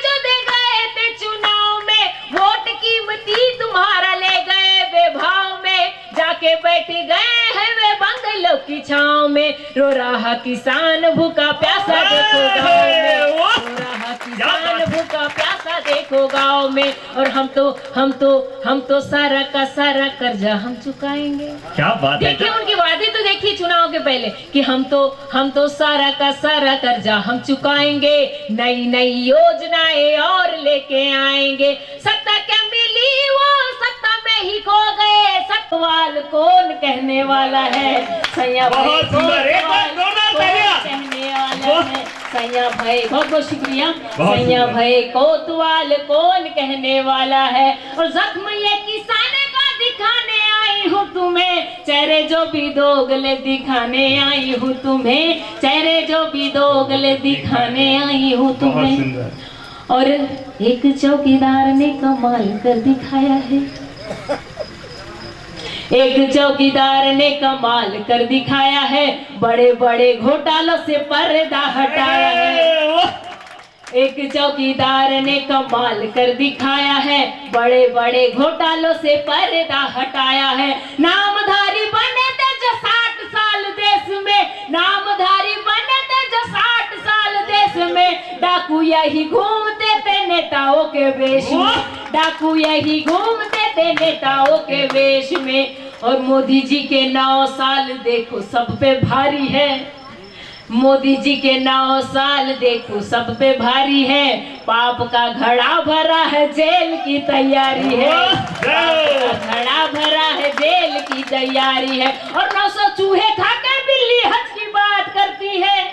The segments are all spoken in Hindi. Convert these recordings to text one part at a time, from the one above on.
जो दे गए थे चुनाव में वोट कीमती तुम्हारा ले गए बेभाव में, जाके बैठ गए हैं वे बंगलों की छांव में। रो रहा किसान भूखा प्यासा देखो गाँव में, रो रहा किसान भूखा प्यासा देखो गाँव में। और हम तो सारा का सारा कर्जा हम चुकाएंगे। क्या बात है। देखिए उनके वादे तो देखिए चुनाव के पहले कि हम तो सारा का सारा कर्जा हम चुकाएंगे, नई नई योजनाएं और लेके आएंगे। सत्ता क्या मिली वो सत्ता में ही खो गए, सत्वाल कौन कहने वाला है। सैया भाई कहने वाला है, सैया भाई बहुत बहुत शुक्रिया। सैया भाई कोतवाल कौन कहने वाला है। और जख्म ये किसाने का दिखाने आई हूँ तुम्हें, चेहरे जो भी दोगले दिखाने आई हूँ तुम्हें, चेहरे जो भी दोगले दिखाने आई हूँ तुम्हें। और एक चौकीदार ने कमाल कर दिखाया है, एक चौकीदार ने कमाल कर दिखाया है, बड़े बड़े घोटालों से पर्दा हटाया है। एक चौकीदार ने कमाल कर दिखाया है, बड़े बड़े घोटालों से पर्दा हटाया है। नामधारी बने थे जो 60 साल देश में, नामधारी बने थे जो 60 साल देश में। डाकू यही घूमते थे नेताओं के वेश में, डाकू यही घूमते थे नेताओं के वेश में। और मोदी जी के 9 साल देखो सब पे भारी है, मोदी जी के 9 साल देखो सब पे भारी है। पाप का घड़ा भरा है जेल की तैयारी है, घड़ा भरा है जेल की तैयारी है। और 900 चूहे खा के बिल्ली हज की बात करती है,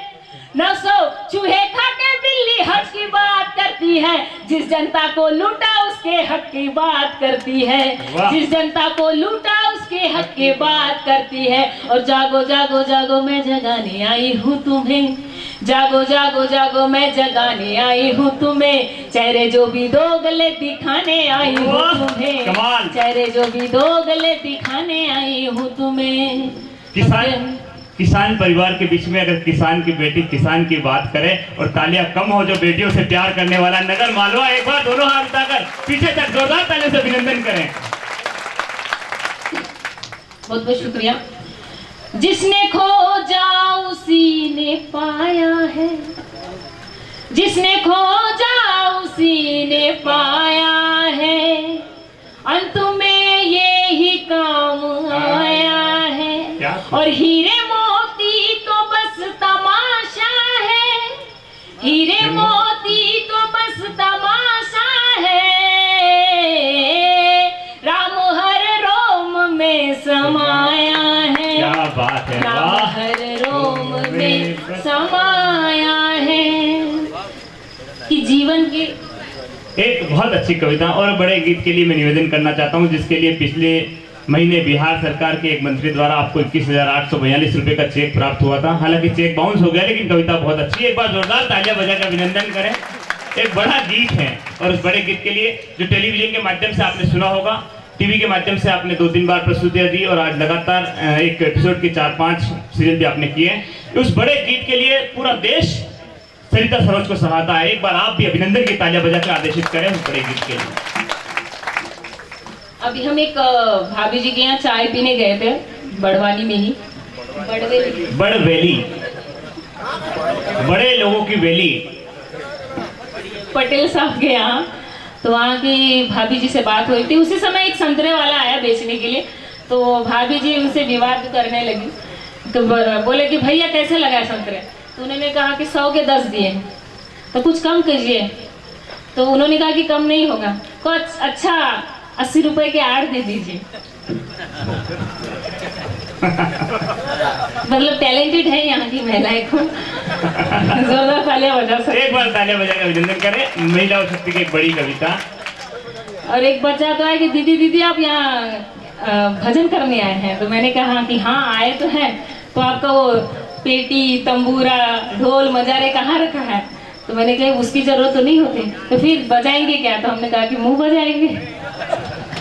900 चूहे खा के बिल्ली हज की बात करती है। जिस जनता को लूटा उसके हक की बात करती है, जिस जनता को लूटा उसके हक की बात करती है। और जागो जागो जागो मैं जगाने आई हूँ तुम्हें, जागो जागो जागो मैं जगाने आई हूँ तुम्हें, चेहरे जो भी दो गले दिखाने आई हूँ तुम्हें, चेहरे जो भी दो गले दिखाने आई हूँ तुम्हें। किसान परिवार के बीच में अगर किसान की बेटी किसान की बात करे और तालियां कम हो जो बेटियों से प्यार करने वाला नगर मालवा, एक बार दोनों हाथ उठाकर पीछे तक जोरदार तालियों से अभिनंदन करें। बहुत बहुत शुक्रिया। जिसने खोजा उसी ने पाया है, जिसने खोजा उसी ने पाया है, अंत में ये ही काम आया है। और हीरे मोती तो बस तमाशा है, हीरे मोती तो बस तमाशा है, राम हर रोम में समाया है। क्या बात है, राम हर रोम में समाया है। कि जीवन के एक बहुत अच्छी कविता और बड़े गीत के लिए मैं निवेदन करना चाहता हूं, जिसके लिए पिछले महीने बिहार सरकार के एक मंत्री द्वारा आपको 21,842 रुपए का चेक प्राप्त हुआ था। हालांकि चेक बाउंस हो गया, लेकिन कविता बहुत अच्छी है। एक बार जोरदार तालियां बजाकर अभिनंदन करें। एक बड़ा गीत है और उस बड़े गीत के लिए जो टेलीविजन के माध्यम से आपने सुना होगा, टीवी के माध्यम से आपने 2-3 बार प्रस्तुतियां दी और आज लगातार एक एपिसोड के 4-5 सीरियल भी आपने किए। उस बड़े गीत के लिए पूरा देश सरिता सरोज को सराहता है। एक बार आप भी अभिनंदन की तालियां बजाकर आदेशित करें उस बड़े गीत के लिए। अभी हम एक भाभी जी के यहाँ चाय पीने गए थे, बड़वानी में ही, बड़वेली, बड़े लोगों की वेली, पटेल साहब के यहाँ। तो वहाँ की भाभी जी से बात हुई थी। उसी समय एक संतरे वाला आया बेचने के लिए, तो भाभी जी उनसे विवाद करने लगी। तो बोले कि भैया कैसे लगा संतरे? तो उन्होंने कहा कि 100 के 10 दिए, तो कुछ कम कीजिए। तो उन्होंने कहा कि कम नहीं होगा, कुछ अच्छा 80 रुपए के 8 दे दीजिए। मतलब टैलेंटेड है यहाँ की महिलाएं को। जोरदार तालियां बजा सकते। एक बार तालियां बजाकर अभिनंदन करें। महिला शक्ति की एक बड़ी कविता। और एक बच्चा तो है कि दीदी दीदी आप यहाँ भजन करने आए हैं? तो मैंने कहा कि हाँ आए तो हैं। तो आपका वो पेटी, तंबूरा, ढोल, मजारे कहाँ रखा है? तो मैंने कहा उसकी जरूरत तो नहीं होती, तो फिर बजाएंगे क्या? तो हमने कहा कि मुंह बजाएंगे।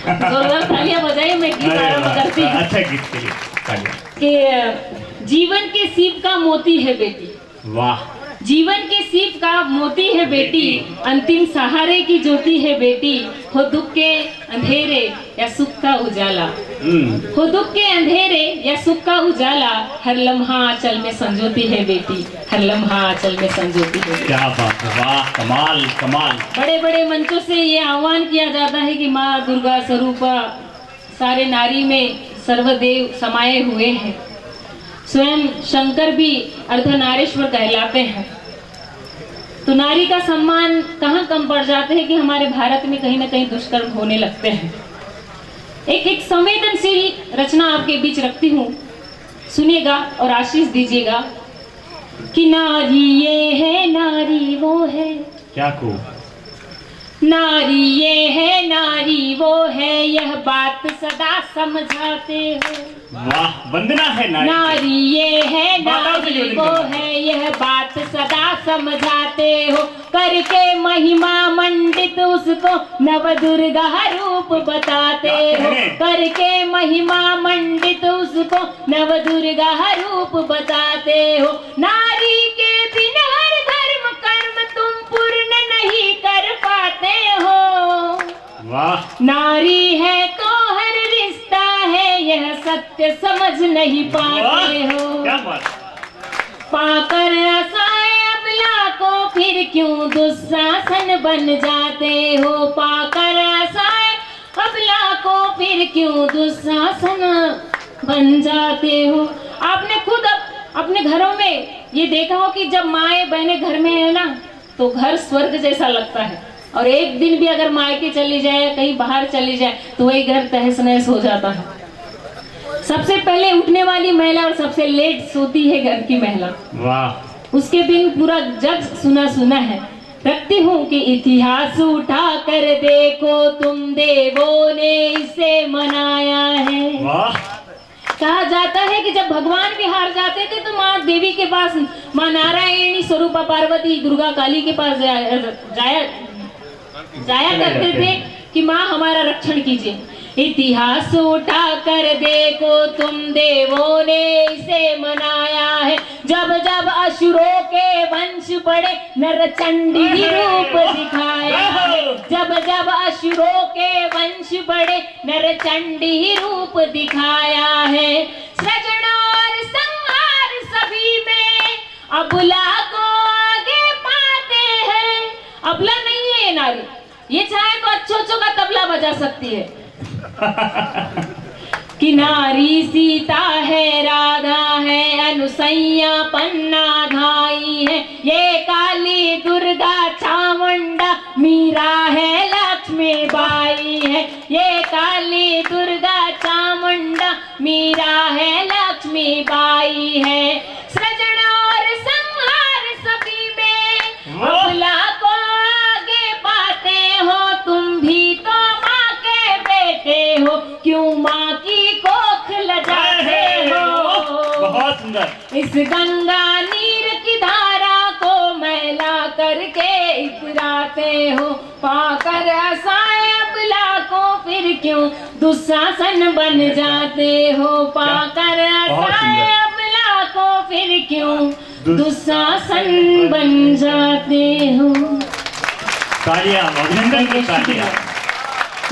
जोरदार तालियां बजाइए। मैं गीत आरंभ करती हूँ। अच्छा गीत के लिए तालियां। कि जीवन के सीप का मोती है बेटी, वाह। जीवन के सीप का मोती है बेटी, अंतिम सहारे की ज्योति है बेटी, हो दुख के अंधेरे या सुख का उजाला, हो दुख के अंधेरे या सुख का उजाला, हर लम्हा आंचल में संजोती है बेटी, हर लम्हा आंचल में संजोती है। क्या बात है, वाह, कमाल कमाल। बड़े बड़े मंचों से ये आह्वान किया जाता है कि माँ दुर्गा स्वरूपा सारे नारी में सर्वदेव समाये हुए हैं। स्वयं शंकर भी अर्धनारीश्वर कहलाते हैं। तो नारी का सम्मान कहाँ कम पड़ जाते हैं कि हमारे भारत में कहीं ना कहीं दुष्कर्म होने लगते हैं। एक संवेदनशील रचना आपके बीच रखती हूँ, सुनिएगा और आशीष दीजिएगा। कि नारी ये है, नारी वो है, क्या को नारी ये है, नारी वो है, यह बात सदा समझाते हो। वाह, वंदना है नारी। नारी ये है, नारी वो है, यह बात सदा समझाते हो। करके महिमा मंडित उसको नव दुर्गा रूप बताते हो। करके महिमा मंडित उसको नव दुर्गा रूप बताते हो। नारी के बिना हर धर्म कर्म तुम पूर्ण नहीं कर पाते हो। वाह। नारी है तो हर रिश्ता है, यह सत्य समझ नहीं पाते हो। क्या बात। पाकर आसाए अबला को फिर क्यों दुशासन बन जाते हो। पाकर आसाए अबला को फिर क्यों दुशासन बन जाते हो। आपने खुद अपने घरों में ये देखा हो कि जब माए बहने घर में है ना, तो घर स्वर्ग जैसा लगता है। और एक दिन भी अगर मायके चली जाए, कहीं बाहर चली जाए, तो वही घर तहस नहस हो जाता है। सबसे पहले उठने वाली महिला और सबसे लेट सोती है घर की महिला। वाह। उसके बिन पूरा जग सुना सुना है। रखती हूँ कि इतिहास उठा कर देखो तुम, देवों ने इसे मनाया है। वाह। कहा जाता है कि जब भगवान भी हार जाते थे तो माँ देवी के पास, माँ नारायणी स्वरूपा पार्वती दुर्गा काली के पास जाया करते थे कि माँ हमारा रक्षण कीजिए। इतिहास उठा कर देखो तुम, देवों ने इसे मनाया है। जब जब असुरों के वंश बढ़े नरचंडी रूप दिखाया है। जब जब असुरों के वंश बढ़े नरचंडी रूप दिखाया है। सृजन और संहार सभी में अबला को आगे पाते हैं। अबला नहीं है ये नारी, ये चाहे तो अच्छों का तबला बजा सकती है। कि नारी सीता है, राधा है, अनुसैया पन्ना धाई है। ये काली दुर्गा चामुंडा मीरा है, लक्ष्मी बाई है। ये काली दुर्गा चामुंडा मीरा है, लक्ष्मी बाई है। सृजन और संहार सभी में अबला को आगे पाते हो। तुम भी तो माँ के बेटे हो, क्यों माँ की कोख लजाते हो। बहुत सुंदर। इस गंगा नीर की धारा को मैला करके इतराते हो। पाकर असाए अबला को फिर क्यों दुशासन बन जाते हो। पाकर असाए अबला को फिर क्यों दुशासन बन जाते हो। तालियां, अभिनंदन की तालियां।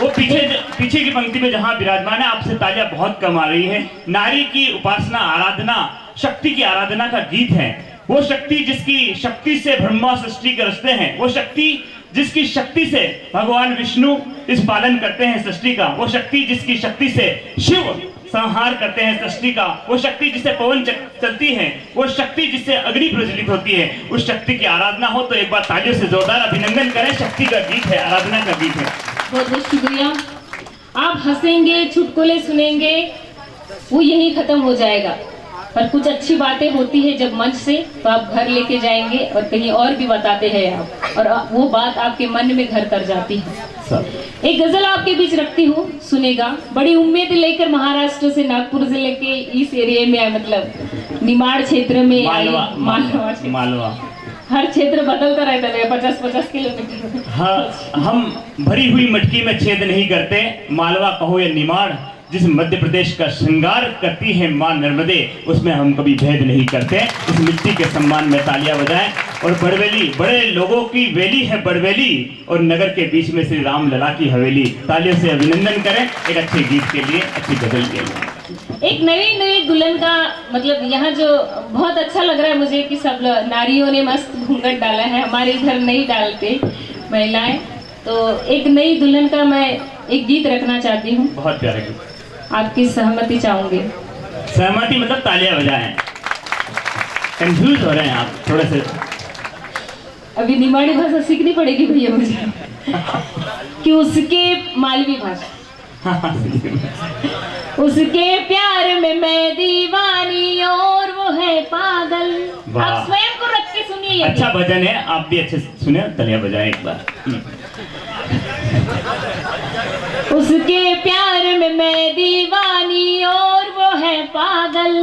वो पीछे की पंक्ति में जहां विराजमान है, आपसे तालियां बहुत कम आ रही है। नारी की उपासना, आराधना, शक्ति की आराधना का गीत है। वो शक्ति जिसकी शक्ति से ब्रह्मा सृष्टि के रचते हैं, वो शक्ति जिसकी शक्ति से भगवान विष्णु इस पालन करते हैं सृष्टि का, वो शक्ति जिसकी शक्ति से शिव संहार करते हैं सृष्टि का, वो शक्ति जिससे पवन चलती है, वो शक्ति जिससे अग्नि प्रज्वलित होती है, उस शक्ति की आराधना हो तो एक बार तालियों से जोरदार अभिनंदन करें। शक्ति का गीत है, आराधना का गीत है। बहुत बहुत शुक्रिया। आप हंसेंगे, चुटकुले सुनेंगे, वो यही खत्म हो जाएगा। पर कुछ अच्छी बातें होती है जब मंच से, तो आप घर लेके जाएंगे और कहीं और भी बताते हैं आप, और वो बात आपके मन में घर कर जाती है। एक गजल आपके बीच रखती हूँ, सुनेगा। बड़ी उम्मीद लेकर महाराष्ट्र से नागपुर जिले के इस एरिया में, मतलब निमाड़ क्षेत्र में, मालवा हर क्षेत्र बदलता रहता है 50-50 किलोमीटर। हाँ, हम भरी हुई मटकी में छेद नहीं करते, मालवा कहो या निमाड़, जिस मध्य प्रदेश का श्रृंगार करती है मां नर्मदे, उसमें हम कभी भेद नहीं करते। इस मिट्टी के सम्मान में तालियां बजाएं। और बड़वेली, बड़े लोगों की वेली है बड़वेली, और नगर के बीच में श्री राम लला की हवेली। तालियों से अभिनंदन करें एक अच्छे गीत के लिए, अच्छी गजल के लिए। एक नई दुल्हन का, मतलब यहाँ जो बहुत अच्छा लग रहा है मुझे कि सब नारियों ने मस्त घूंघट डाला है। हमारे इधर नहीं डालते महिलाएं, तो एक नई दुल्हन का मैं एक गीत रखना चाहती हूँ। बहुत प्यारा गीत। आपकी सहमति चाहूंगी। सहमति मतलब तालियां बजाएं। कंफ्यूज हो रहे हैं आप थोड़े से। अभी निमाड़ी भाषा सीखनी पड़ेगी भैया मुझे कि उसके मालवी भाषा। उसके प्यार में मैं दीवानी और वो है पागल। आप स्वयं को रख के सुनिए। अच्छा भजन है, आप भी अच्छे से सुने, तालियां बजाएं एक बार। उसके प्यार में मैं दीवानी और वो है पागल।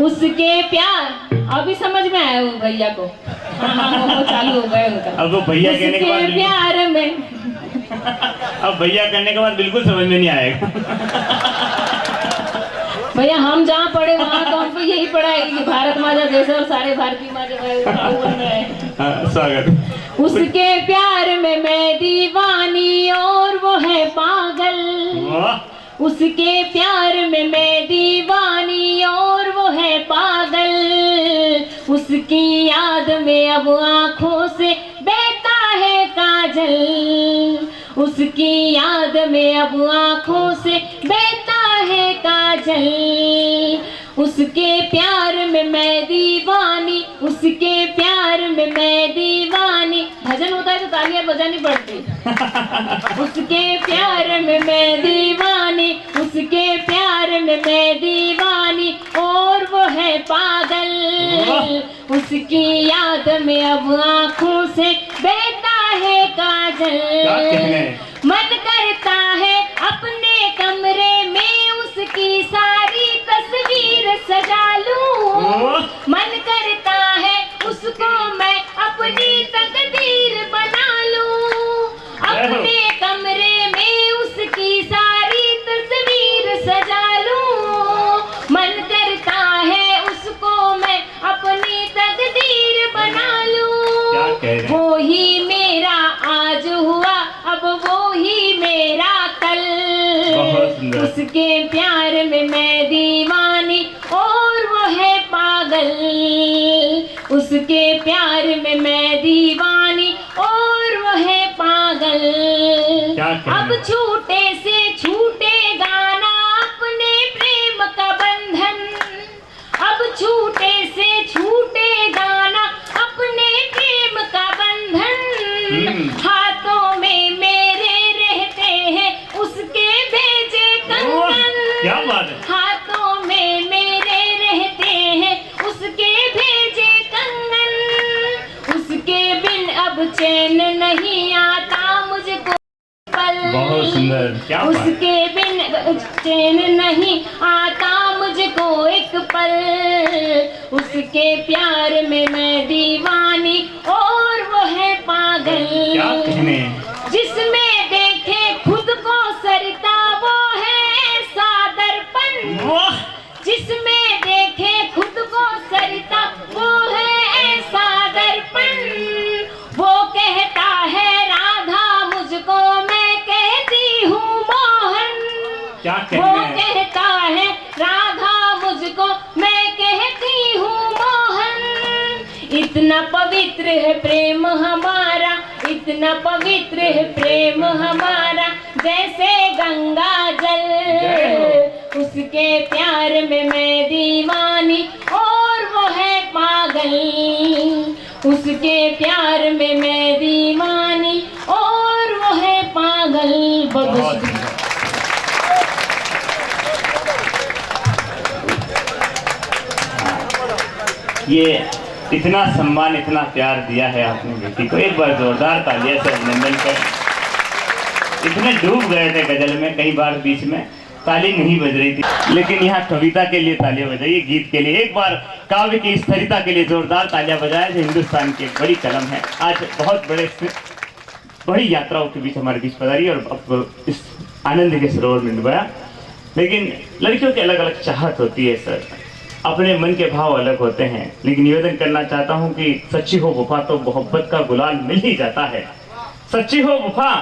उसके प्यार, अभी समझ में आया वो भैया को। हाँ, वो चालू हो गए उनका। अब वो भैया कहने के बाद प्यार में अब भैया करने के बाद बिल्कुल समझ में नहीं आएगा। भैया हम जहाँ पढ़े वहाँ तो हमको यही पढ़ा है कि भारत माता देश और सारे भारतीय माता। स्वागत। उसके प्यार में मैं दीवानी और वो है पागल। उसके प्यार में मैं दीवानी और वो है पागल। उसकी याद में अब आँखों से बहता है काजल। उसकी याद में अब आँखों से बहता है काजल। उसके प्यार में मैं दीवानी, उसके प्यार में मैं दीवानी। भजन होता है तो तालियां बजानी पड़ती। उसके प्यार में मैं दीवानी, उसके प्यार में मैं दीवानी और वो है पागल। उसकी याद में अब आँखों से बहता है काजल। मन करता है अपने कमरे में उसकी सारी सजा लूं, मन करता है उसको मैं अपनी तकदीर बना लूं, अपने कमरे में उसकी सारी तस्वीर सजा लूं, मन करता है उसको मैं अपनी तकदीर बना लूं, वो ही मेरा आज हुआ अब वो ही मेरा कल, उसके प्यार में मैं दीवानी और वो है पागल, उसके प्यार में मैं दीवानी और वो है पागल, अब छूटे से छूटेगा ना अपने प्रेम का बंधन, अब छूटे से छूटेगा ना अपने प्रेम का बंधन, हाथों में मेरे रहते हैं उसके भेजे कंगन, क्या बात है, हाथों में मेरे रहते हैं उसके भेजे कंगन, उसके बिन अब चैन नहीं आता मुझको पल, बहुत सुंदर, क्या बात। उसके बिन चैन नहीं आता मुझको एक पल, उसके प्यार में मैं दीवानी और वो है पागल, क्या कहने, जिसमें देखे खुद को सरिता वो है सादरपन, जिसमें देखे खुद को सरिता वो है सादरपन, वो कहता है राधा मुझको मैं कहती हूँ मोहन, क्या वो कहने, कहता है राधा मुझको मैं कहती हूँ मोहन, इतना पवित्र है प्रेम हमारा, इतना पवित्र है प्रेम हमारा, जैसे गंगा जल, उसके प्यार में मैं दीवानी और वो है पागल, उसके प्यार में मैं दीवानी और वो है पागल। बहुत ये इतना सम्मान, इतना प्यार दिया है आपने बेटी को, एक बार जोरदार तालियां से अभिनंदन करें। इतने डूब गए थे गजल में, कई बार बीच में ताली नहीं बज रही थी, लेकिन यहाँ कविता के लिए तालियां बजाइए, गीत के लिए एक बार काव्य की स्थिरता के लिए जोरदार तालियां बजाए, जो हिंदुस्तान की एक बड़ी कलम है, आज बहुत बड़ी यात्राओं के बीच हमारे बीच पधारी और अब इस आनंद के सरोवर में डुबाया। लेकिन लड़कियों की अलग अलग चाहत होती है सर, अपने मन के भाव अलग होते हैं, लेकिन निवेदन करना चाहता हूं कि सच्ची हो वफा तो मोहब्बत का गुलाल मिल ही जाता है, सच्ची हो वफा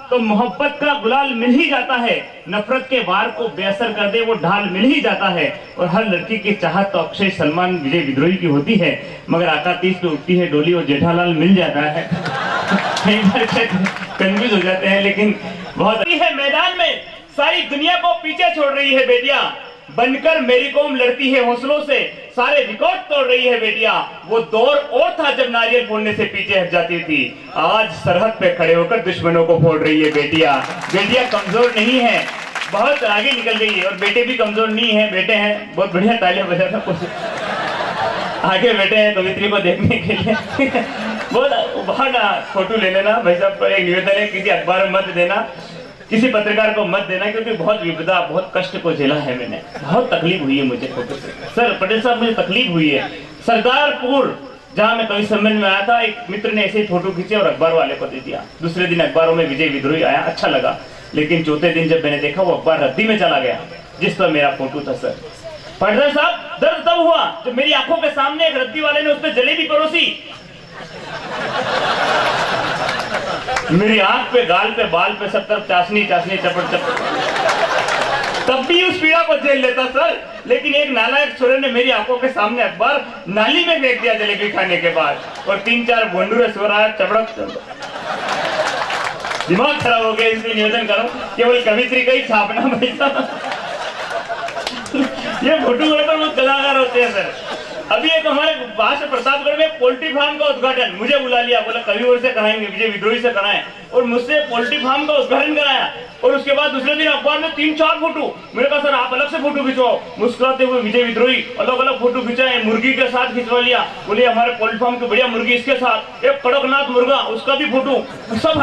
तो मोहब्बत का गुलाल मिल ही जाता है, नफरत के वार को बेअसर कर दे वो ढाल मिल ही जाता है, और हर लड़की की चाहत तो अक्षय सलमान विजय विद्रोही की होती है, मगर आकातीस पे उठती है डोली और जेठालाल मिल जाता है। कई बार कंफ्यूज हो जाते हैं, लेकिन बहुत है मैदान में सारी दुनिया को पीछे छोड़ रही है बेटियां, बनकर मेरी कौम लड़ती है हौसलों से, सारे रिकॉर्ड तोड़ रही है बेटियां, वो दौर और था जब नारियल फोड़ने से पीछे हट जाती थी, आज सरहद पे खड़े होकर दुश्मनों को फोड़ रही है बेटियां। बेटियां कमजोर नहीं है, बहुत आगे निकल गई है, और बेटे भी कमजोर नहीं है, बेटे हैं, बहुत बढ़िया तालियां बजाना, आगे बैठे हैं कवित्री को देखने के लिए। बहुत फोटो ले लेना भाई साहब, एक निवेदन है, किसी अखबार में मत देना, किसी पत्रकार को मत देना, क्योंकि बहुत विपदा, बहुत कष्ट को झेला है मैंने, बहुत तकलीफ हुई है मुझे फोटो से। सर पटेल साहब, मुझे तकलीफ हुई है। सरदारपुर जहाँ मैं कवि सम्मेलन में आया था, एक मित्र ने ऐसे ही फोटो खींचे और अखबार वाले को दे दिया, दूसरे दिन अखबारों में विजय विद्रोही आया, अच्छा लगा, लेकिन चौथे दिन जब मैंने देखा वो अखबार रद्दी में चला गया जिस पर मेरा फोटो था। सर पटेल साहब, दर्द तब हुआ जब मेरी आंखों के सामने एक रद्दी वाले ने उस पर जलेबी परोसी, मेरी आंख पे, गाल पे, बाल पे, सब तरफ चाशनी चाशनी, चपड़ चपड़, तब भी उस पीड़ा को झेल लेता सर, लेकिन एक नालायक छोरे ने मेरी आंखों के सामने अखबार नाली में फेंक दिया जलेबी खाने के बाद, और 3-4 भोंडूरे सो रहा है, चपड़क, दिमाग खराब हो गया। इसलिए निवेदन करो केवल कवित्री का ही छापना भाई साहब। ये फोटोग्राफर बहुत कलाकार होते हैं सर। अभी एक हमारे बाहर से प्रतापगढ़ में पोल्ट्री फार्म का उद्घाटन, मुझे बुला लिया, बोला कवि और से कराएंगे, विजय विद्रोही से कराएं, और मुझसे पोल्ट्री फार्म का उद्घाटन कराया। और उसके बाद दूसरे दिन अखबार में 3-4 फोटो। मैंने कहा सर आप अलग से फोटो खिंचवाओ। मुस्कुराते हुए विजय विद्रोही अलग अलग फोटो खिंचाए, मुर्गी के साथ खिंचवा लिया, बोले हमारे पोल्ट्री फार्म की बढ़िया मुर्गी इसके साथ, एक कड़कनाथ मुर्गा उसका भी फोटो, सब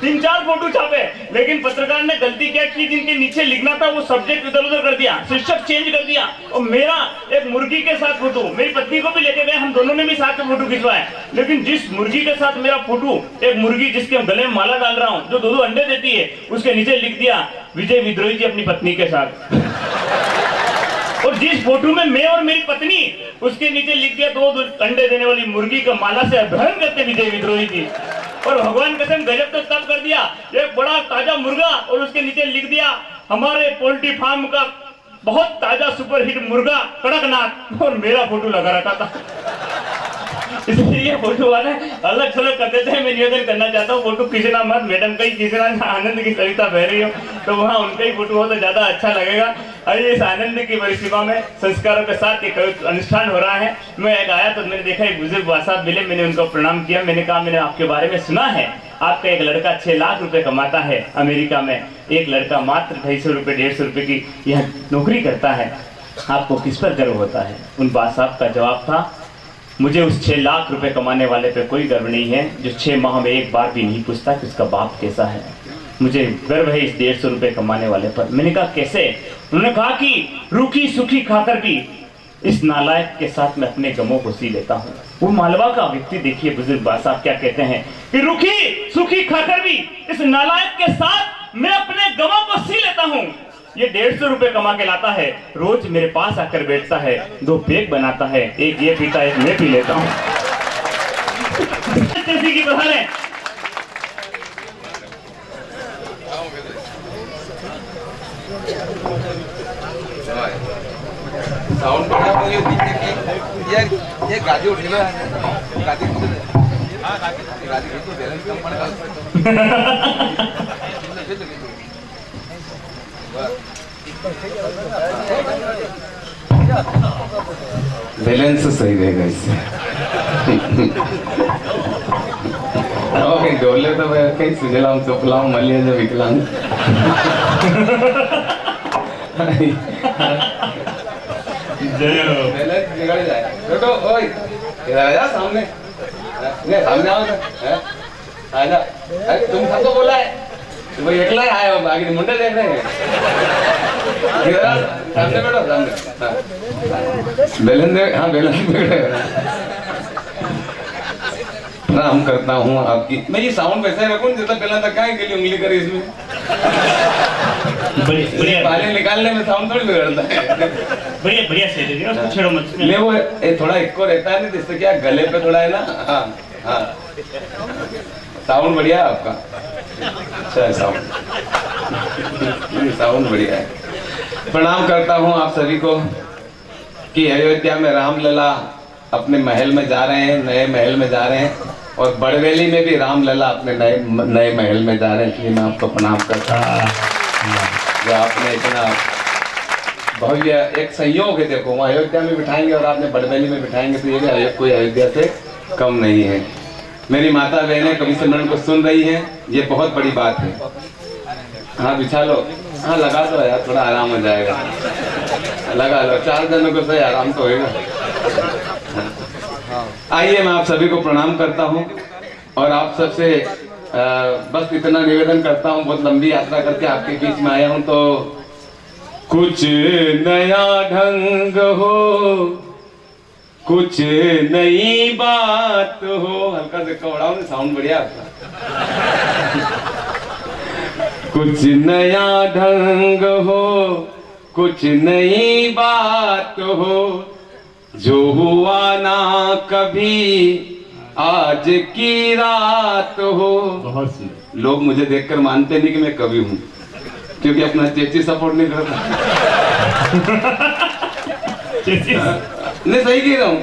3-4 फोटो छापे। लेकिन पत्रकार ने गलती क्या की, जिनके नीचे लिखना था वो सब्जेक्ट इधर उधर कर दिया, शीर्षक चेंज कर दिया, और मेरा एक मुर्गी के साथ फोटो, मेरी पत्नी को भी लेके गए, हम दोनों ने भी साथ में फोटो खिंचवाए। लेकिन जिस मुर्गी के साथ मेरा फोटो, एक मुर्गी जिसके गले में माला डाल रहा हूँ, जो 2 अंडे देती है, उसके नीचे लिख दिया विजय विद्रोही जी अपनी पत्नी के साथ। और जिस फोटो में मैं और मेरी पत्नी, उसके नीचे लिख दिया 2 अंडे देने वाली मुर्गी का माला से अपहरण करते विजय विद्रोही जी। और भगवान कसम गजब तो तब कर दिया, एक बड़ा ताजा मुर्गा और उसके नीचे लिख दिया हमारे पोल्ट्री फार्म का बहुत ताजा सुपरहिट मुर्गा कड़कनाथ, और मेरा फोटो लगा रखा था। इसलिए ये फोटो वाले अलग थलग करते थे। मैं निवेदन करना चाहता हूँ फोटो खींचना मत, मैडम का ही खींचना, आनंद की सरिता बह रही हो तो वहाँ उनका ही फोटो हो तो ज्यादा अच्छा लगेगा। आइए इस आनंद की परिसीमा में संस्कारों के साथ एक अनुष्ठान हो रहा है। मैं एक आया तो मैंने देखा एक बुजुर्ग साहब मिले, मैंने उनको प्रणाम किया। मैंने कहा मैंने आपके बारे में सुना है, आपका एक लड़का 6 लाख रुपए कमाता है अमेरिका में, एक लड़का मात्र 250 रुपए 150 रुपए की यह नौकरी करता है, आपको किस पर गर्व होता है? उन बात साहब का जवाब था, मुझे उस 6 लाख रुपए कमाने वाले पे कोई गर्व नहीं है जो 6 माह में एक बार भी नहीं पूछता कि उसका बाप कैसा है। मुझे गर्व है इस 150 रुपए कमाने वाले पर। मैंने कहा कैसे? उन्होंने कहा कि रूखी सूखी खाकर भी इस नालायक के साथ मैं अपने गमों को सी लेता हूँ। वो मालवा का व्यक्ति देखिए बुजुर्ग बात साहब क्या कहते हैं कि रूखी सूखी खाकर भी इस नालायक के साथ मैं अपने गमों को सी लेता हूँ। ये 150 रुपए कमा के लाता है, रोज मेरे पास आकर बैठता है, 2 पेग बनाता है, एक ये पीता एक मैं पी लेता हूँ। जैसी की बहार है। साउंड बढ़िया हो गई यार, ये गाड़ी उठ गया, गाड़ी तो बैलेंस कम पड़ेगा। बैलेंस सही रहेगा इससे। कहीं डोले तो मैं कहीं सुजलाऊं सुफलाऊं मलिया जो विकलांग। बैलेंस बिगड़ जाए। बेटो ओए इधर आ जा सामने, नहीं सामने आओ ना, आजा। अरे तुम सबको बोला है तो भाई अकेला ही आए हो, आगे मुंडे देख रहे हैं। सामने बैठो, सामने बैलेंस, हाँ बैलेंस बिगड़ेगा। प्रणाम करता हूँ आपकी। मैं ये साउंड वैसे ही रखूं जितना पहला तक के लिए उंगली करे इसमें, बढ़िया पानी निकालने में साउंड थोड़ी बिगड़ता है। बढ़िया बढ़िया से दे देना, उसको छेड़ो मत। नहीं वो थोड़ा इको रहता है ना, जिससे क्या गले पे थोड़ा है ना। हाँ हाँ साउंड बढ़िया है आपका, अच्छा है साउंड, साउंड बढ़िया है। प्रणाम करता हूँ आप सभी को कि अयोध्या में रामलला अपने महल में जा रहे हैं, नए महल में जा रहे हैं, और बड़वेली में भी रामलला अपने नए महल में जा रहे हैं। इसलिए मैं आपको प्रणाम करता हूँ जो आपने इतना भव्य एक संयोग है। देखो वहाँ अयोध्या में बिठाएंगे और आपने बड़वेली में बिठाएंगे तो ये भी कोई अयोध्या से कम नहीं है। मेरी माता बहनें कवि सम्मेलन को सुन रही हैं, ये बहुत बड़ी बात है। हाँ बिछा लो, हाँ लगा दो यार, थोड़ा आराम हो जाएगा, लगा लो, 4 जनों को सही आराम तो होगा। आइए मैं आप सभी को प्रणाम करता हूँ और आप सबसे बस इतना निवेदन करता हूँ, बहुत लंबी यात्रा करके आपके बीच में आया हूँ, तो कुछ नया ढंग हो, कुछ नई बात हो, हल्का से कवड़ाओ ने साउंड बढ़िया आपका। कुछ नया ढंग हो, कुछ नई बात हो, जो हुआ ना कभी आज की रात हो। बहुत सी लोग मुझे देखकर मानते नहीं कि मैं कवि हूँ, क्योंकि अपना चेची सपोर्ट नहीं करता। नहीं सही कह रहा हूँ।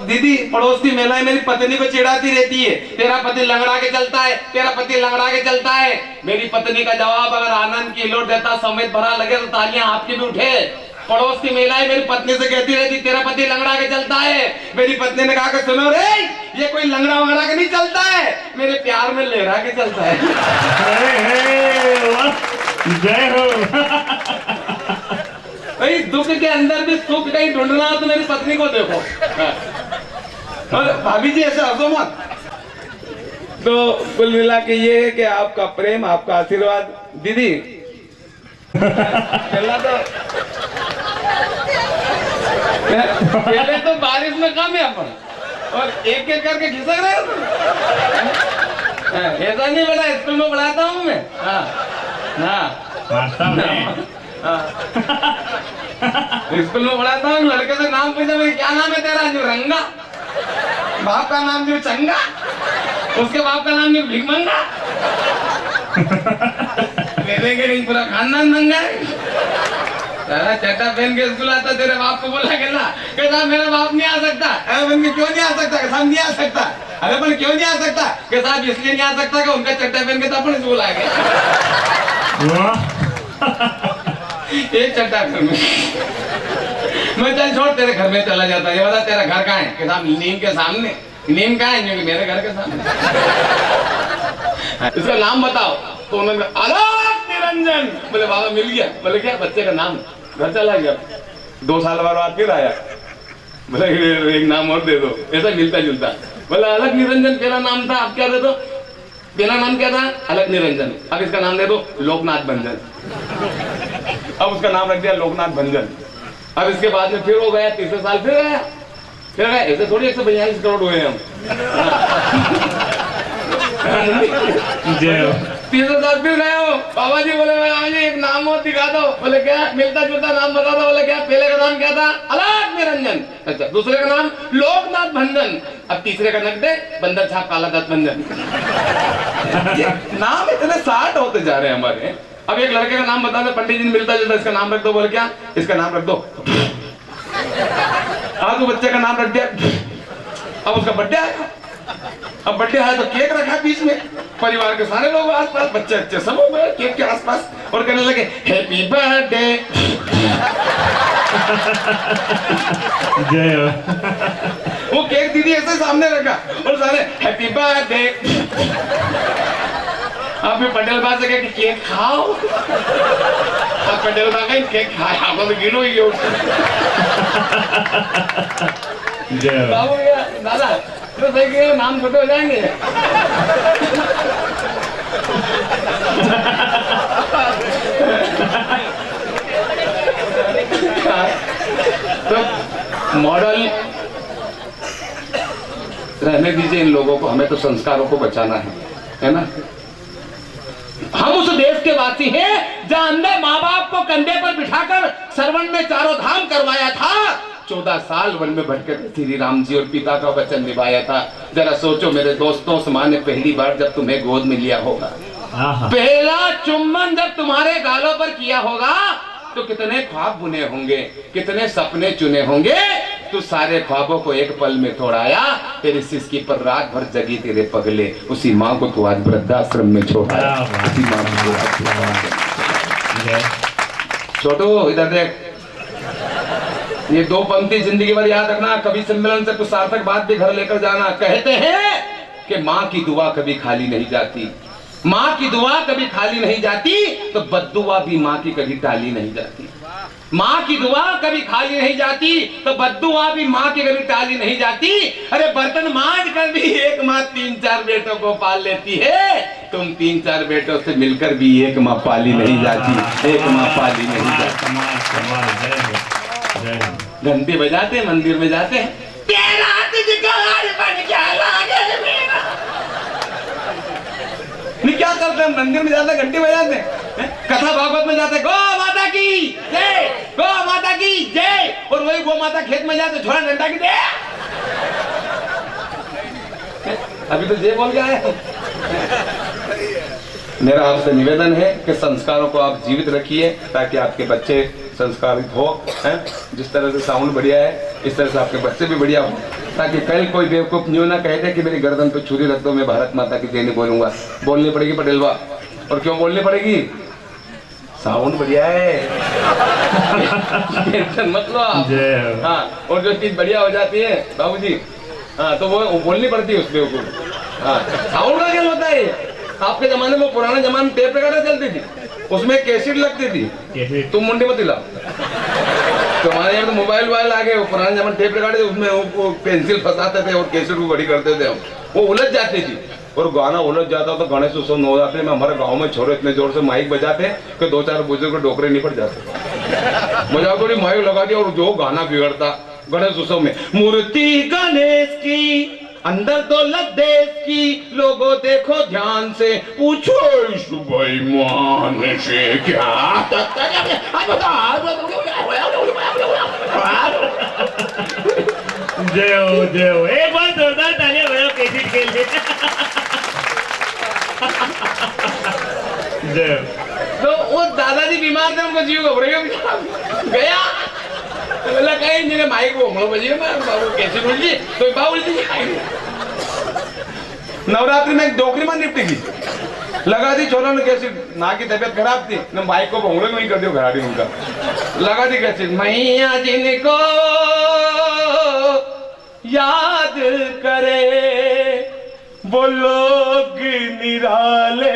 दीदी पड़ोस की महिलाएं मेरी पत्नी को चिढ़ाती रहती है, तेरा पति लंगड़ा के चलता है, तेरा पति लंगड़ा के चलता है। मेरी पत्नी का जवाब अगर आनंद की लोट देता समेत भरा लगे तो तालियां आपकी भी उठे। पड़ोस की महिलाएं मेरी पत्नी से कहती रहती तेरा पति लंगड़ा के चलता है। मेरी पत्नी ने कहा कि सुनो रे, ये कोई लंगड़ा वंगड़ा के नहीं चलता है, मेरे प्यार में लहरा के चलता है। जय हो। भाई दुख के अंदर भी सुख कहीं ढूंढना हो तो मेरी पत्नी को देखो। और भाभी जी ऐसे हंसो मत। तो कुल मिला के ये है कि आपका प्रेम, आपका आशीर्वाद दीदी चलना तो पहले तो बारिश में काम है अपन, और एक एक करके खिसक रहे हो। ऐसा नहीं बना, स्कूल में पढ़ाता हूँ मैं। स्कूल में पढ़ाता हूँ, लड़के से नाम पूछा मैं क्या नाम है तेरा, जो रंगा, बाप का नाम जो चंगा, उसके बाप का नाम जो भिखमंगा। मेरे के नहीं पूरा खानदान नंगा है। सारा चट्टा पहन के स्कूल आता, तेरे बाप को बोला के ना कहता मेरा बाप नहीं आ सकता। अरे बन के क्यों नहीं आ सकता, साहब नहीं आ सकता। अरे पर क्यों नहीं आ सकता, कि साहब इसलिए नहीं आ सकता कि उनका चट्टा पहन के तो अपने स्कूल आ गया। एक चट्टा घर में मैं चल छोड़, तेरे घर में चला जाता। ये बता तेरा घर कहाँ है, कि साहब नीम के सामने। नीम कहाँ है, मेरे घर के सामने। इसका नाम बताओ, तो उन्होंने आलोक निरंजन। बोले बाबा मिल गया। बोले क्या, बच्चे का नाम। घर चला गया, 2 साल बाद फिर आया, बोले एक नाम और दे दो, ऐसा मिलता जुलता। बोला अलग निरंजन पहला नाम था, अब क्या दे दो, पहला नाम क्या था, अलग निरंजन, अब इसका नाम दे दो लोकनाथ भंजन। अब उसका नाम रख दिया लोकनाथ भंजन। अब इसके बाद में फिर हो गया, तीसरे साल फिर गया, फिर गया। ऐसे थोड़ी 142 करोड़ हुए हम। तीसरे साल फिर गए हो, बाबा जी बोले बाबा जी एक नाम और दिखा दो। बोले क्या, मिलता जुलता नाम बता दो। बोले क्या, पहले का नाम क्या था, अलग निरंजन। अच्छा, दूसरे का नाम लोकनाथ भंजन। अब तीसरे का नक दे, बंदर छाप काला दत्त भंजन। नाम इतने 60 होते जा रहे हैं हमारे। अब एक लड़के का नाम बता दो, पंडित जी ने मिलता जुलता इसका नाम रख दो। बोले क्या, इसका नाम रख दो। आज वो बच्चे का नाम रख दिया। अब उसका बर्थडे आया, अब बर्थडे आया तो केक रखा बीच में, परिवार के सारे लोग आसपास, बच्चे अच्छे सब हो गए केक के आसपास, और कहने लगे हैप्पी बर्थडे। जय हो। वो केक दीदी ऐसे सामने रखा और सारे हैप्पी बर्थडे। आप पटेल बात से कि केक खाओ, अब पटेल बात कहीं केक खाया, आपको तो गिनो ही हो। बाबू दादा तो सही के नाम छोटे हो जाएंगे। तो मॉडल रहने दीजिए इन लोगों को, हमें तो संस्कारों को बचाना है ना। हम उस देश के वासी हैं जहां अंधे माँ बाप को कंधे पर बिठाकर श्रवण में चारों धाम करवाया था। 14 साल वन में भटके श्री राम जी और पिता का वचन निभाया था। जरा सोचो मेरे दोस्तों, उस माँ ने पहली बार जब तुम्हें गोद में लिया होगा, पहला चुम्बन जब तुम्हारे गालों पर किया होगा, तो कितने ख्वाब बुने होंगे, कितने सपने चुने होंगे। तू सारे ख्वाबों को एक पल में तोड़ाया, तेरी सिसकी पर रात भर जगी तेरे पगले। उसी माँ को तू आज वृद्धाश्रम में छोड़ा। उसी माँ को छोटो इधर देख, ये 2 पंक्ति जिंदगी भर याद रखना। कभी सम्मेलन से कुछ सार्थक बात भी घर लेकर जाना। कहते हैं कि माँ की दुआ कभी खाली नहीं जाती, माँ की दुआ कभी खाली नहीं जाती, तो बद्दुआ भी माँ की कभी टाली नहीं जाती। माँ की दुआ कभी खाली नहीं जाती, तो बद्दुआ भी माँ की कभी टाली नहीं जाती। अरे बर्तन मांज कर भी एक माँ 3-4 बेटों को पाल लेती है। तुम 3-4 बेटों से मिलकर भी एक माँ पाली नहीं जाती, एक माँ पाली नहीं जाती। घंटी बजाते मंदिर में जाते हैं, तेरा क्या करते हैं, मंदिर में जाते घंटी बजाते हैं, कथा भागवत में जाते गो माता की जय, गो माता की जय, और वही गो माता खेत में जाते झोला डंडा की दे। अभी तो जय बोल गया है। मेरा आपसे निवेदन है कि संस्कारों को आप जीवित रखिए, ताकि आपके बच्चे संस्कारित हो। जिस तरह से साउंड बढ़िया है, इस तरह से आपके बच्चे भी बढ़िया हो, ताकि कल कोई बेवकूफ न्यू ना कहे कि मेरी गर्दन पे छुरी रख दो, मैं भारत माता की जय नहीं बोलूंगा। बोलनी पड़ेगी पटेलवा। और क्यों बोलनी पड़ेगी? साउंड बढ़िया है। टेंशन मत लो आप। जय हो। हाँ, और जो चीज बढ़िया हो जाती है बाबूजी, हाँ तो वो बोलनी पड़ती है उसके ऊपर। हाँ, साउंड का खेल होता है। आपके जमाने में, पुराने जमाने में टेप रिकॉर्डर चलती थी, उसमें कैसेट लगती थी। कैसे? तुम मुंडी मत हिलाओ। तो हमारे यहाँ तो मोबाइल वाइल आ गए, पुराने जमाने टेप रिकॉर्डर उसमें वो पेंसिल फंसाते थे और कैसेट को बड़ी करते थे हम, वो उलझ जाती थी और गाना उलझ जाता तो गणेश उत्सव हो जाते में हमारे गांव में छोरे इतने जोर से माइक बजाते कि 2-4 बुजुर्ग डोकरे नहीं पड़ जाते। मजाक थोड़ी माइक लगा दिया और जो गाना बिगड़ता गणेश उत्सव में, मूर्ति गणेश की अंदर दौलत देश की, लोगों देखो ध्यान से, पूछो इस बेईमान से क्या। जय हो, जय हो। एक बार जोरदार तालियां बजाओ कैसेट के लिए। जय हो। तो वो दादाजी बीमार थे, उनको जीव घबरेगा गया, तो बोला कहीं जिन्हें माइक वो हमलोग बजिए, मैं बाबू कैसे बोल जी तो बाबू जी नवरात्रि में एक डोकरी में निपटी की लगा दी छोरों ने कैसे, ना की तबीयत खराब थी ना, माइक को भोंगड़े में ही कर दियो घराड़ी उनका, लगा दी कैसे, मैया जिनको याद करे वो लोग निराले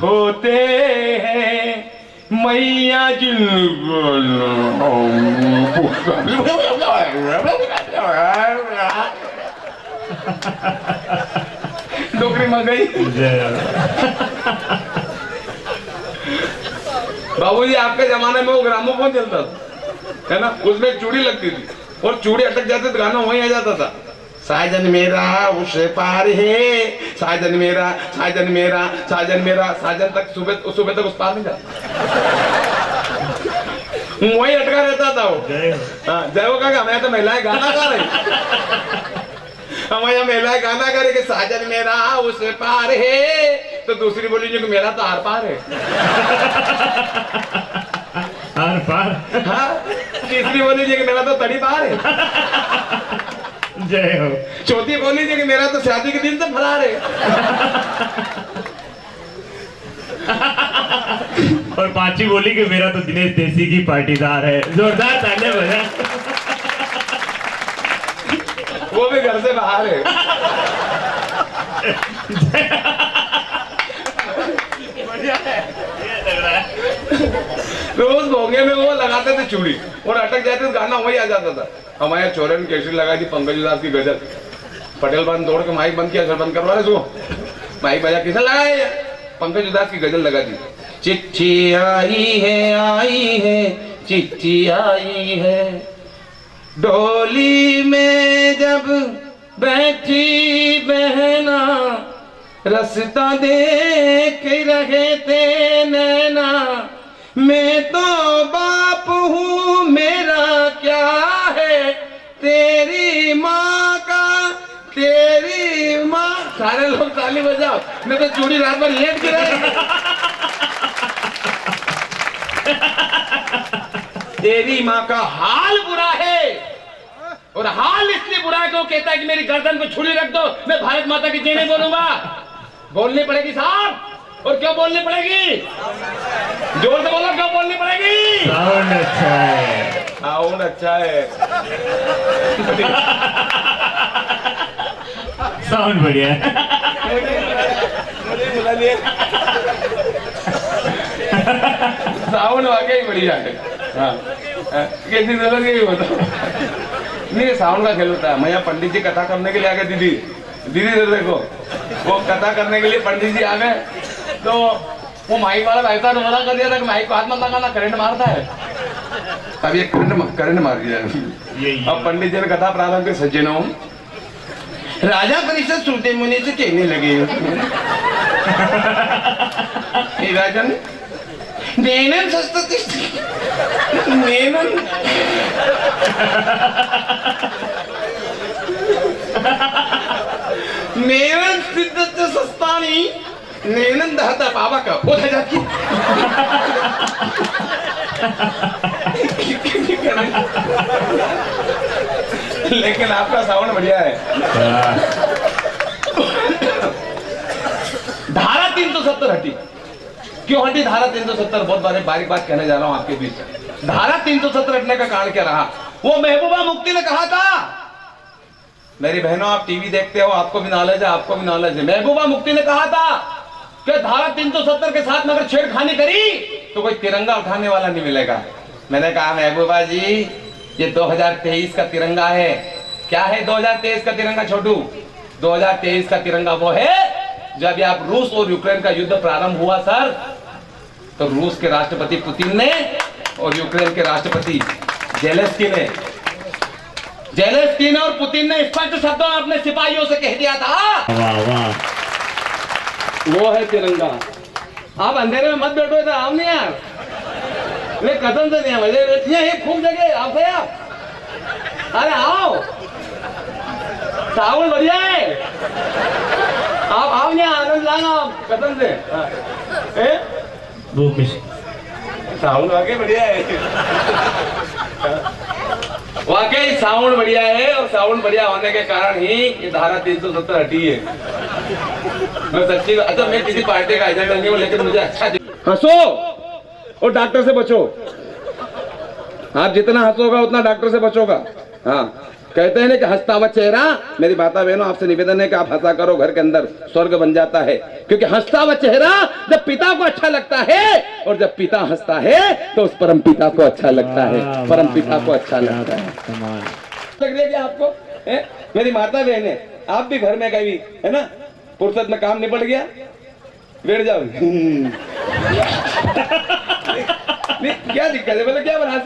होते हैं, मैया जिनको डोकरी में गई। बाबूजी आपके जमाने में वो ग्रामोफोन चलता था, है ना, उसमें एक चूड़ी लगती थी और चूड़ी अटक जाती तो गाना वहीं आ जाता था, साजन मेरा उस पार है, साजन मेरा, साजन मेरा, साजन मेरा, साजन तक सुबह तक उस पार नहीं जाता, वहीं अटका रहता था वो। हाँ, जय हो का हमें तो महिलाएं गाना गा रही, हमारे महिलाएं गाना गा रही कि साजन मेरा उस पार है, तो दूसरी बोली जो कि मेरा तो आर पार है। आर पार। हाँ, तीसरी बोली जी कि मेरा तो तड़ी पार है। जय हो। चौथी बोली जी कि मेरा तो शादी के दिन से फरार है। और पांचवी बोली कि मेरा तो दिनेश देसी की पार्टीदार है। जोरदार तालियां बजा। वो भी घर से बाहर है। बढ़िया है। रोज भोंगे में वो लगाते थे चूड़ी और अटक जाते तो गाना वही आ जाता था। हमारे छोरे ने कैसेट लगाई थी पंकज उदास की गजल, पटेल बंद दौड़ के माइक बंद किया, सर बंद करवा रहे सो माइक बजा, किसे लगाया, पंकज उदास की गजल लगा दी, चिट्ठी आई है चिट्ठी आई है, डोली में जब बैठी बहना, रास्ता देख रहे थे नैना, मैं तो बाप हूँ मेरा क्या है, तेरी माँ का, तेरी माँ, सारे लोग ताली बजाओ, मैं तो चूड़ी रात भर लेट गिरा। तेरी माँ का हाल बुरा है, और हाल इसलिए बुरा है कि वो कहता है कि मेरी गर्दन पे छुरी रख दो, मैं भारत माता की जय नहीं बोलूंगा। बोलनी पड़ेगी साहब, और क्यों बोलनी पड़ेगी, जोर से बोलो, क्यों बोलनी पड़ेगी। साउंड अच्छा है, साउंड अच्छा है। साउंड बढ़िया है। साउंड वाकई बढ़िया है। हाँ, कैसी जरूरत यही होता नहीं, साउंड का खेल होता है। मैं यहाँ पंडित जी कथा करने के लिए आ गए, दीदी इधर देखो, वो कथा करने के लिए पंडित जी आ गए, तो वो माइक वाला भाई साहब ने मना कर दिया था कि माइक को हाथ मत लगाना, करंट मारता है। अब ये करंट मार दिया। अब पंडित जी ने कथा प्रारंभ कर, सज्जनों, राजा परिषद श्रुति मुनि से कहने लगे, राजन नैनन नैनन नैनन सिद्धस्य सस्तानी नैनन दहता पावक उठ जाती। लेकिन आपका साउंड बढ़िया है। धारा 370 हटी, क्यों हटी धारा 370? बहुत बारे बारीक बात कहने जा रहा हूं आपके बीच। धारा 370 हटने का कारण क्या रहा? वो महबूबा मुफ्ती ने कहा था, मेरी बहनों आप टीवी देखते हो, आपको भी नॉलेज है, आपको भी नॉलेज है। महबूबा मुफ्ती ने कहा था कि धारा 370 के साथ में अगर छेड़खानी करी तो कोई तिरंगा उठाने वाला नहीं मिलेगा। मैंने कहा महबूबा जी ये 2023 का तिरंगा है। क्या है 2023 का तिरंगा छोटू? 2023 का तिरंगा वो है जब आप रूस और यूक्रेन का युद्ध प्रारंभ हुआ सर, तो रूस के राष्ट्रपति पुतिन ने और यूक्रेन के राष्ट्रपति जेलेंस्की ने और पुतिन ने स्पष्ट शब्दों में अपने सिपाहियों से कह दिया था, वाह वाह, वो है तिरंगा। आप अंधेरे में मत बैठो, इधर आओ नहीं यार, मैं कसम से नहीं है, मुझे खूब जगह आप है आप, अरे आओ, सावन बढ़िया है, आप आओ नहीं, आनंद लाना कसम से। वो कुछ साउंड वाकई बढ़िया है, वाकई साउंड बढ़िया है, और साउंड बढ़िया होने के कारण ही ये धारा 370 हटी है। मैं सच्ची, अच्छा मैं किसी पार्टी का एजेंट नहीं हूँ, लेकिन मुझे अच्छा हंसो और डॉक्टर से बचो। आप जितना हंसोगा उतना डॉक्टर से बचोगा। हाँ, कहते हैं ना कि हंसता हुआ चेहरा, मेरी माता बहनों आपसे निवेदन है कि आप हंसा करो, घर के अंदर स्वर्ग बन जाता है। क्योंकि हंसता हुआ चेहरा जब पिता को अच्छा लगता है, और जब पिता हंसता है तो उस परम पिता को अच्छा लगता है, परम पिता को अच्छा लगता है। लग रही है क्या आपको? मेरी माता बहन है, आप भी घर में कभी है ना, फुर्सत में काम निपट गया, बैठ जाओ। क्या दिक्कत है? बोले क्या बना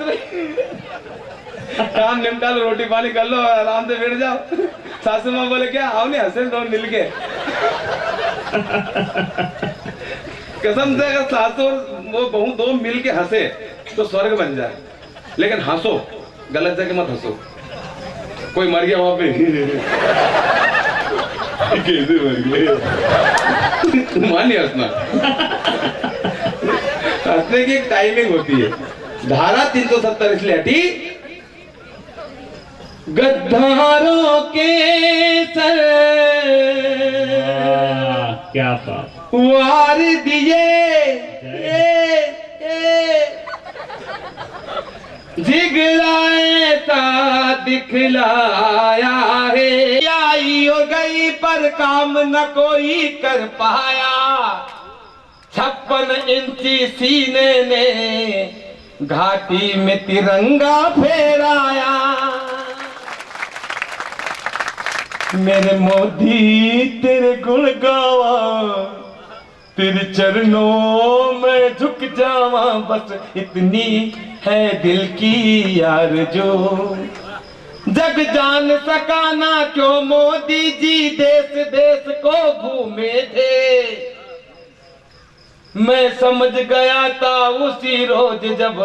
काम निपटा लो, रोटी पानी कर लो, आराम से बैठ जाओ। सासू माँ बोले क्या आओ नहीं, हंसे दो मिल के। कसम से अगर सासू और वो बहू दो मिल के हंसे तो स्वर्ग बन जाए। लेकिन हंसो, गलत जगह मत हंसो। कोई मर गया वहां पे, कैसे मर गए, मान नहीं हंसना। हंसने की एक टाइमिंग होती है। धारा 370 इसलिए हटी, गद्दारों के सर क्या बात, वार दिए जिगराए सा दिखलाया है। आई और गई पर काम न कोई कर पाया, 56 इंची सीने ने घाटी में तिरंगा फहराया। मेरे मोदी तेरे गुण गावा, तेरे चरणों में झुक जावा, बस इतनी है दिल की आरज़ू। जग जान सका ना क्यों मोदी जी देश देश को घूमे थे। मैं समझ गया था उसी रोज जब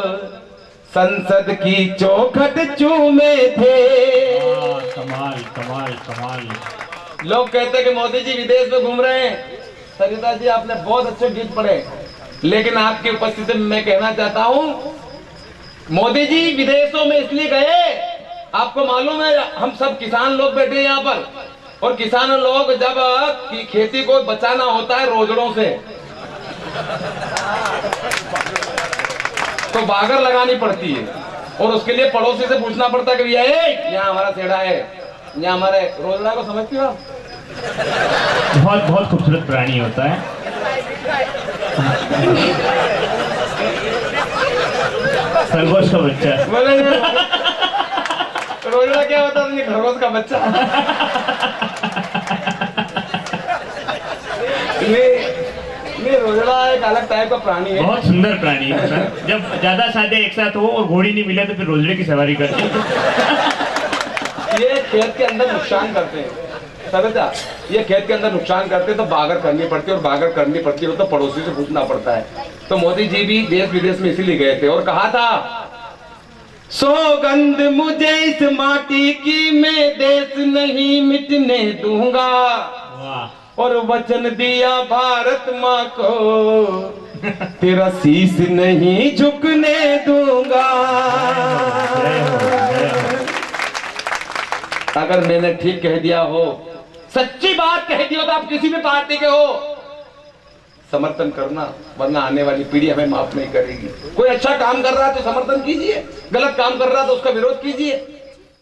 संसद की चौखट चूमे थे। कमाल कमाल कमाल। लोग कहते हैं कि मोदी जी विदेश में घूम रहे हैं। सरिता जी आपने बहुत अच्छे गीत पढ़े, लेकिन आपकी उपस्थिति में मैं कहना चाहता हूँ, मोदी जी विदेशों में इसलिए गए, आपको मालूम है हम सब किसान लोग बैठे हैं यहाँ पर, और किसान लोग जब खेती को बचाना होता है रोजड़ों से, तो बागर लगानी पड़ती है, और उसके लिए पड़ोसी से पूछना पड़ता है कि भैया यहाँ हमारा सेड़ा है, यहाँ हमारे रोजड़ा को समझती हो आप? बहुत बहुत खूबसूरत प्राणी होता है। खरगोश का बच्चा। बोले रोजड़ा क्या होता है? खरगोश का बच्चा। ये रोजड़ा एक अलग टाइप का प्राणी है, बहुत सुंदर प्राणी है सर। जब ज्यादा सादे एक साथ हो और घोड़ी नहीं मिले तो फिर रोजड़े की सवारी करते हैं। ये खेत के अंदर नुकसान करते हैं सरिता, ये खेत के अंदर नुकसान करते हैं तो बागर करनी पड़ती है, और बागर करनी पड़ती है तो पड़ोसी से पूछना पड़ता है। तो मोदी जी भी देश विदेश में इसीलिए गए थे और कहा था, सौगंध मुझे इस माटी की मैं देश नहीं मिटने दूंगा, और वचन दिया भारत माँ को तेरा शीश नहीं झुकने दूंगा। अगर मैंने ठीक कह दिया हो, सच्ची बात कह दी हो, तो आप किसी भी पार्टी के हो, समर्थन करना, वरना आने वाली पीढ़ी हमें माफ नहीं करेगी। कोई अच्छा काम कर रहा है तो समर्थन कीजिए, गलत काम कर रहा है तो उसका विरोध कीजिए।